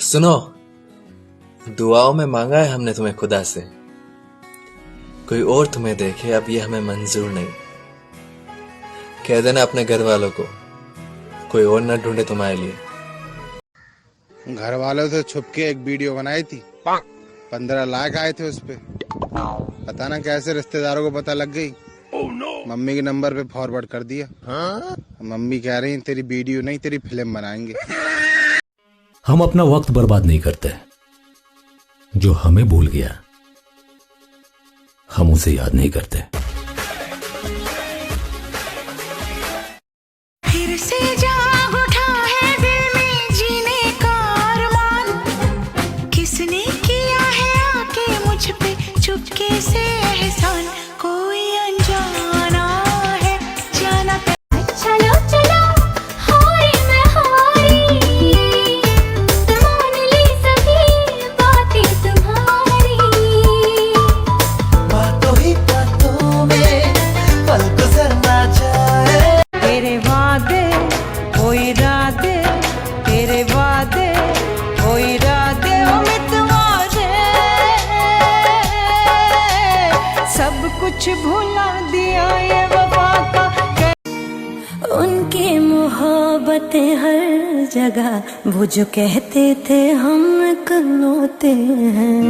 सुनो, दुआओं में मांगा है हमने तुम्हें खुदा से, कोई और तुम्हें देखे अब ये हमें मंजूर नहीं। कह देना अपने घर वालों को कोई और ना ढूंढे तुम्हारे लिए। घर वालों से छुप के एक वीडियो बनाई थी, 15 लाख आए थे उस पे। पता ना कैसे रिश्तेदारों को पता लग गई। मम्मी के नंबर पे फॉरवर्ड कर दिया। मम्मी कह रही तेरी वीडियो नहीं तेरी फिल्म बनाएंगे। हम अपना वक्त बर्बाद नहीं करते, जो हमें भूल गया हम उसे याद नहीं करते। फिर से जाग उठा है दिल में जीने का अरमान, किसने किया है आके मुझ पे चुपके से एहसान, कोई अनजाना है जाना। चलो चलो हारी मैं हारी, मान ली सभी बातें तुम्हारी। बातों ही बातों में पल गुजर ना जाए। तेरे वादे ओ इरादे, तेरे वादे ओ इरादे ओ मितवादे, सब कुछ भुला दिया ये वफा का। उनकी मोहब्बतें हर जगह, वो जो कहते थे हम इकलौते हैं।